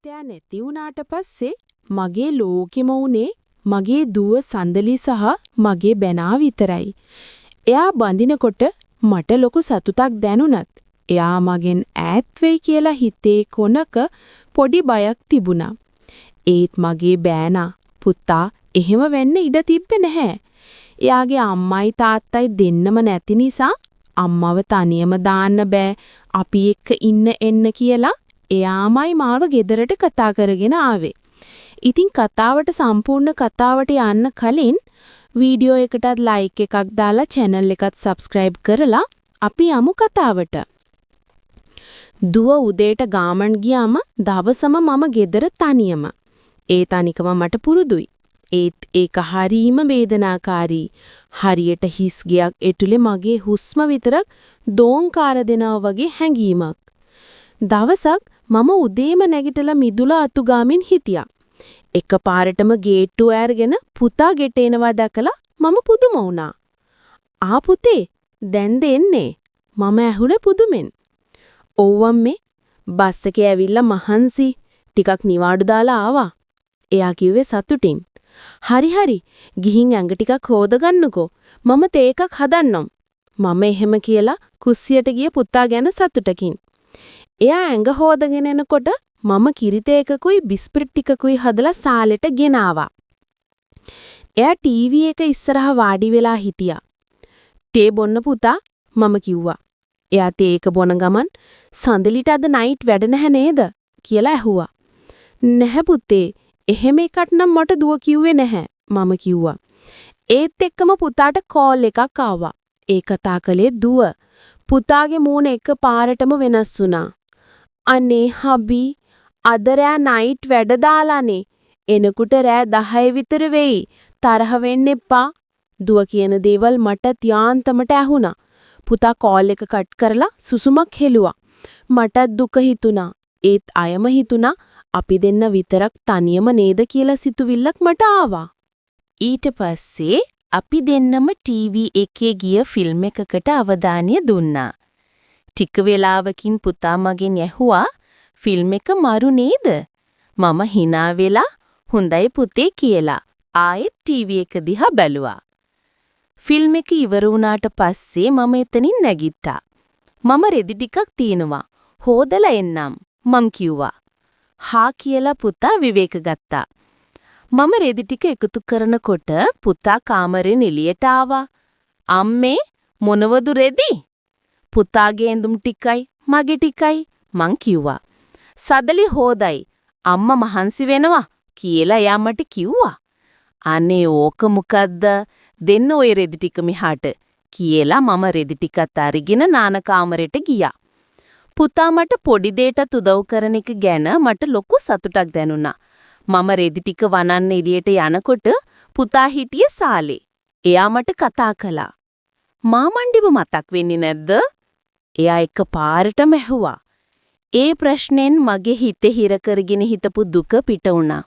තාත්තයා නැති වුණාට පස්සේ මගේ ලෝකෙම උනේ මගේ දුව සඳලි සහ මගේ බැනා විතරයි. එයා බඳිනකොට මට ලොකු සතුටක් දැනුණත් එයා මගෙන් ඈත් වෙයි කියලා හිතේ කොනක පොඩි බයක් තිබුණා. ඒත් මගේ බෑනා පුතා එහෙම වෙන්න ඉඩ තිබ්බේ නැහැ. එයාගේ අම්මයි තාත්තයි දෙන්නම නැති නිසා අම්මව තනියම දාන්න බෑ. අපි එක්ක ඉන්න එන්න කියලා එයාමයි මාව ගෙදරට කතා කරගෙන ආවේ. ඉතින් කතාවට සම්පූර්ණ කතාවට යන්න කලින් වීඩියෝ එකටත් ලයික් එකක් දාලා channel එකත් subscribe කරලා අපි යමු කතාවට. දුව උදේට ගාමන් ගියාම දවසම මම ගෙදර තනියම. ඒ තනිකම මට පුරුදුයි. ඒත් ඒක හරීම වේදනාකාරී. හරියට හිස් ගයක් එටුලේ මගේ හුස්ම විතරක් දෝංකාර දෙනවා වගේ හැඟීමක්. දවසක් මම උදේම නැගිටලා මිදුලා අතු ගාමින් හිටියා. එකපාරටම ගේට්ටුව ඇරගෙන පුතා ගෙට එනවා දැකලා මම පුදුම වුණා. "ආ පුතේ, දැන්ද එන්නේ?" මම ඇහුනේ පුදුමෙන්. "ඔව්වම් මේ බස් එකේ ඇවිල්ලා මහන්සි ටිකක් නිවාඩු දාලා ආවා." එයා කිව්වේ සතුටින්. "හරි ගිහින් ඇඟ ටිකක් හොදගන්නකෝ. මම තේ එකක් හදන්නම්." මම එහෙම කියලා කුස්සියට ගිය පුතා ගැන සතුටකින්. එයා ඇඟ හොදගෙන එනකොට මම කිරිතේ එකකුයි බිස්පිට් ටිකකුයි හදලා සාලෙට ගෙනාවා. එයා ටීවී එක ඉස්සරහ වාඩි වෙලා හිටියා. "තේ බොන්න පුතා" මම කිව්වා. එයා තේ එක බොන ගමන් "සඳලිට අද නයිට් වැඩ නැහැ නේද?" කියලා ඇහුවා. "නැහැ පුතේ, එහෙම එකක් නම් මට දුව කිව්වේ නැහැ" මම කිව්වා. ඒත් එක්කම පුතාට කෝල් එකක් ආවා. ඒ කතා කළේ දුව. පුතාගේ මූණ එකපාරටම වෙනස් වුණා. "අනේ හබි, අද රෑ නයිට් වැඩ දාලානේ. එනකොට රෑ 10 විතර වෙයි. තරහ වෙන්න එපා." දුව කියන දේවල් මට ත්‍යාන්තමට ඇහුණා. පුතා කෝල් එක කට් කරලා සුසුමක් හෙළුවා. මටත් දුක හිතුණා. ඒත් අයම හිතුණා අපි දෙන්න විතරක් තනියම නේද කියලා සිතුවිල්ලක් මට ආවා. ඊට පස්සේ අපි දෙන්නම ටීවී එකේ ගිය ෆිල්ම් එකකට අවධානය දුන්නා. ටික වෙලාවකින් පුතා මගෙන් ඇහුවා, "ෆිල්ම් එක මරු නේද?" මම hina වෙලා "හොඳයි පුතේ" කියලා ආයෙත් ටීවී එක දිහා බැලුවා. ෆිල්ම් එක ඉවර වුණාට පස්සේ මම එතනින් නැගිට්ටා. "මම රෙදි ටිකක් තියෙනවා. හොදලා එන්නම්" මම කිව්වා. "හා" කියලා පුතා විවේක ගත්තා. මම රෙදි ටික එකතු කරනකොට පුතා කාමරෙන් එළියට ආවා. "අම්මේ, මොනවද රෙදි?" "පුතාගේ ඇඳුම් ටිකයි මගේ ටිකයි" මං කිව්වා. "සදලි හොදයි. අම්මා මහන්සි වෙනවා" කියලා එයා මට කිව්වා. "අනේ ඕක මොකද්ද? දෙන්න ඔය රෙදි ටික මෙහාට" කියලා මම රෙදි ටිකත් අරගෙන නාන කාමරෙට ගියා. පුතා මට පොඩි දෙයකට උදව් කරන එක ගැන මට ලොකු සතුටක් දැනුණා. මම රෙදි ටික වනන්න එළියට යනකොට පුතා හිටියේ සාලේ. එයා මට කතා කළා. "මාමණ්ඩිව මතක් වෙන්නේ නැද්ද?" එයා එකපාරටම ඇහුවා. ඒ ප්‍රශ්නෙන් මගේ හිතේ හිර කරගෙන හිටපු දුක පිට වුණා.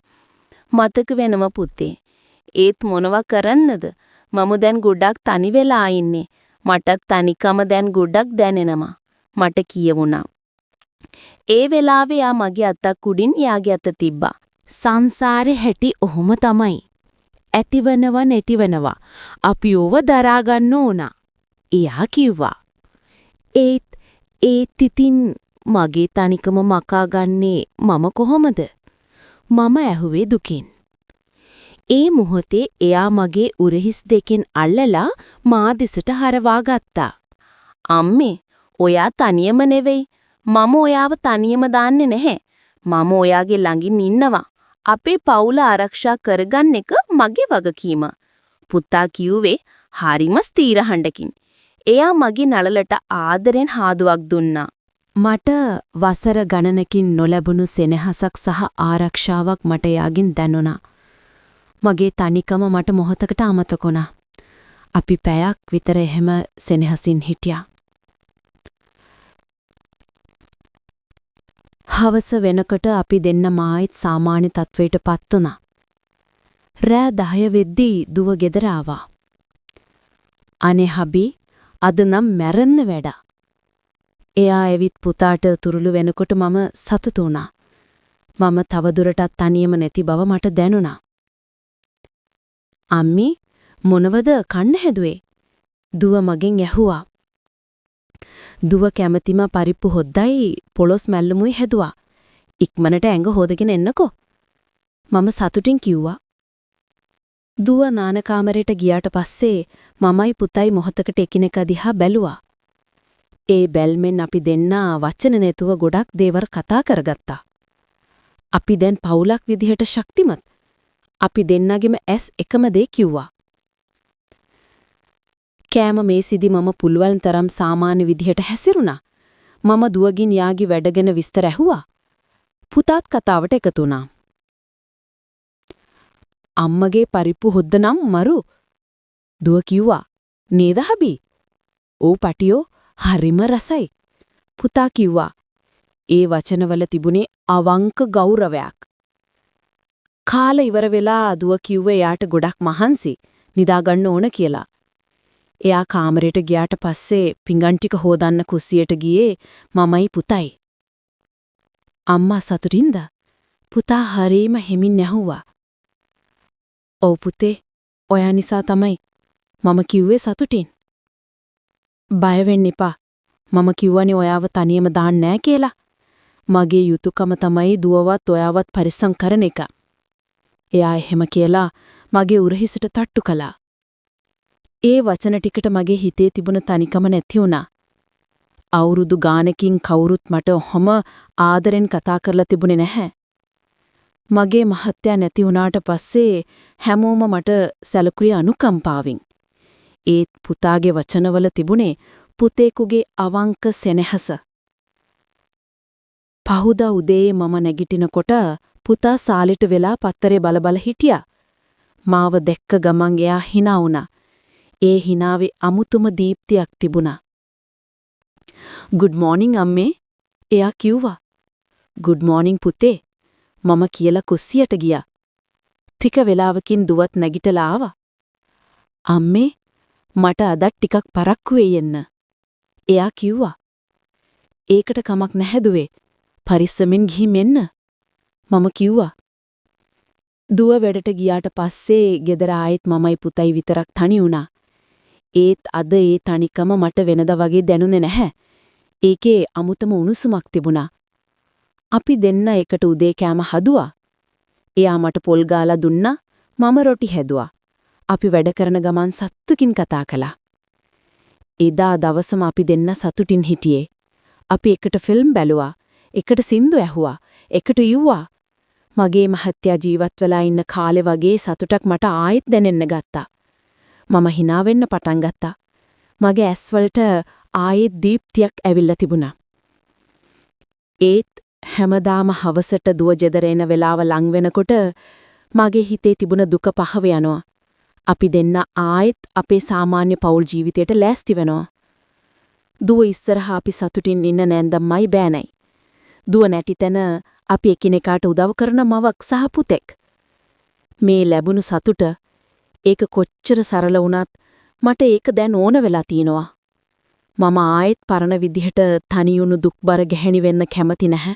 "මතක වෙනව පුතේ. ඒත් මොනවා කරන්නද? මම දැන් ගොඩක් තනි වෙලා ඉන්නේ. මටත් තනිකම දැන් ගොඩක් දැනෙනවා" මට කියවුණා. ඒ වෙලාවේ යා මගේ අතක් උඩින් යාගේ අත තිබ්බා. "සංසාරේ හැටි ඔහොම තමයි. ඇතිවනව නැතිවනවා. අපි ඕව දරා ගන්න ඕන" එයා කිව්වා. ඒත් ඉතින් මගේ තනිකම මකා ගන්නේ මම කොහොමද? මම ඇහුවේ දුකින්. ඒ මොහොතේ එයා මගේ උරහිස් දෙකෙන් අල්ලලා මා දෙසට හරවා ගත්තා. "අම්මේ, ඔයා තනියම නෙවෙයි. මම ඔයාව තනියම දාන්නේ නැහැ. මම ඔයාගේ ළඟින් ඉන්නවා. අපේ පවුල ආරක්ෂා කරගන්න එක මගේ වගකීම" පුතා කිව්වේ හරිම ස්ථීර හඬකින්. එයා මගේ නළලට ආදරෙන් හාදුවක් දුන්නා. මට වසර ගණනකින් නොලැබුණු සෙනෙහසක් සහ ආරක්ෂාවක් මට එයාගෙන් දැනුණා. මගේ තනිකම මට මොහොතකට අමතක වුණා. අපි පැයක් විතර එහෙම සෙනෙහසින් හිටියා. හවස වෙනකොට අපි දෙන්න මායිත් සාමාන්‍ය තත්වයට පත් වුණා. රෑ 10 වෙද්දී දුව ගෙදර ආවා. "අනේ හබි, අද නම් මැරෙන්න වැඩ." එයා ඇවිත් පුතාට තුරුළු වෙනකොට මම සතුටු වුණා. මම තවදුරටත් තනියම නැති බව මට දැනුණා. අම්මි මොනවද කන්න හැදුවේ? දුව මගෙන් ඇහුවා. දුව කැමැතිම පරිප්පු හොද්දයි පොලොස් මැල්ලුමුයි හැදුවා. ඉක්මනට ඇඟ හොදගෙන එන්නකෝ. මම සතුටින් කිව්වා. දුව නාන කාමරයට ගියාට පස්සේ මමයි පුතයි මොහොතකට එකිනෙක දිහා බැලුවා. ඒ බැල්මෙන් අපි දෙන්නා වචන නැතුව ගොඩක් දේවල් කතා කරගත්තා. අපි දැන් පවුලක් විදිහට ශක්තිමත්. අපි දෙන්නගෙම ඇස් එකම දේ කිව්වා. කෑම මේසිදි මම පුළුවන් තරම් සාමාන්‍ය විදිහට හැසිරුණා. මම දුවගින් යාගි වැඩගෙන විස්තර ඇහුවා. පුතාත් කතාවට එකතු වුණා. අම්මගේ පරිප්පු හොද්ද නම් මරු. දුව කිව්වා. නේද හබි? "ඔව් පටියෝ හරිම රසයි." පුතා කිව්වා. ඒ වචනවල තිබුණේ අවංක ගෞරවයක්. කාල ඉවර වෙලා දුව කිව්වේ එයාට ගොඩක් මහන්සි නිදා ගන්න ඕන කියලා. එයා කාමරයට ගියාට පස්සේ පිඟන් ටික හොදන්න කුස්සියට ගියේ මමයි පුතයි. අම්මා සතුටින්ද? පුතා හරීම හිමින් ඇහුවා. "ඔව් පුතේ, ඔයා නිසා තමයි." මම කිව්වේ සතුටින්. "බය වෙන්න එපා. මම කිව්වනේ ඔයාව තනියම දාන්න නෑ කියලා. මගේ යුතුයකම තමයි දුවවත් ඔයාවත් පරිස්සම් කරන එක." එයා එහෙම කියලා මගේ උරහිසට තට්ටු කළා. ඒ වචන ටිකට මගේ හිතේ තිබුණ තනිකම නැති වුණා. අවුරුදු ගානකින් කවුරුත් මට ඔහොම ආදරෙන් කතා කරලා තිබුණේ නැහැ. මගේ මහත්තයා නැති වුණාට පස්සේ හැමෝම මට සැලකුවේ අනුකම්පාවෙන්. ඒත් පුතාගේ වචනවල තිබුණේ පුතේකුගේ අවංක සෙනෙහස. පහුදා උදේ මම නැගිටිනකොට පුතා සාලෙට වෙලා පත්තරේ බල හිටියා. මාව දැක්ක ගමන් එයා hina වුණා. ඒ හිනාවේ අමුතුම දීප්තියක් තිබුණා. "good morning අම්මේ." එයා කිව්වා. "good morning පුතේ." මම කියලා කුස්සියට ගියා. ටික වෙලාවකින් දුවත් නැගිටලා ආවා. "අම්මේ මට අදත් ටිකක් පරක්කු වෙයි එන්න." එයා කිව්වා. "ඒකට කමක් නැහැ දුවේ. පරිස්සමෙන් ගිහින් එන්න." මම කිව්වා. දුව වැඩට ගියාට පස්සේ ගෙදර ආයෙත් මමයි පුතයි විතරක් තනි වුණා. ඒත් අද ඒ තනිකම මට වෙනදා වගේ දැනුනේ නැහැ. ඒකේ අමුතම උණුසුමක් තිබුණා. අපි දෙන්න එකට උදේ කෑම හදුවා. එයා මට පොල් ගාලා දුන්නා. මම රොටි හැදුවා. අපි වැඩ කරන ගමන් සතුටින් කතා කළා. එදා දවසම අපි දෙන්න සතුටින් හිටියේ. අපි එකට ෆිල්ම් බැලුවා. එකට සින්දු ඇහුවා. එකට යුවා. මගේ මහත්තයා ජීවත් වෙලා ඉන්න කාලේ වගේ සතුටක් මට ආයෙත් දැනෙන්න ගත්තා. මම hina වෙන්න පටන් ගත්තා. මගේ ඇස්වලට ආයෙත් දීප්තියක් ඇවිල්ලා තිබුණා. ඒත් හැමදාම හවසට දුව ගෙදර එන වෙලාව ලං වෙනකොට මගේ හිතේ තිබුණ දුක පහව යනවා. අපි දෙන්න ආයෙත් අපේ සාමාන්‍ය පෞල් ජීවිතයට ලෑස්ති වෙනවා. දුව ඉස්සරහා අපි සතුටින් ඉන්න නැන්දම්මයි බෑනයි. දුව නැති තැන අපි එකිනෙකාට උදව් කරන මවක් සහ පුතෙක්. මේ ලැබුණු සතුට ඒක කොච්චර සරල වුණත් මට ඒක දැන් ඕන වෙලා තියෙනවා. මම ආයෙත් පරණ විදිහට තනියුණු දුක්බර ගැහෙණි වෙන්න කැමති නැහැ.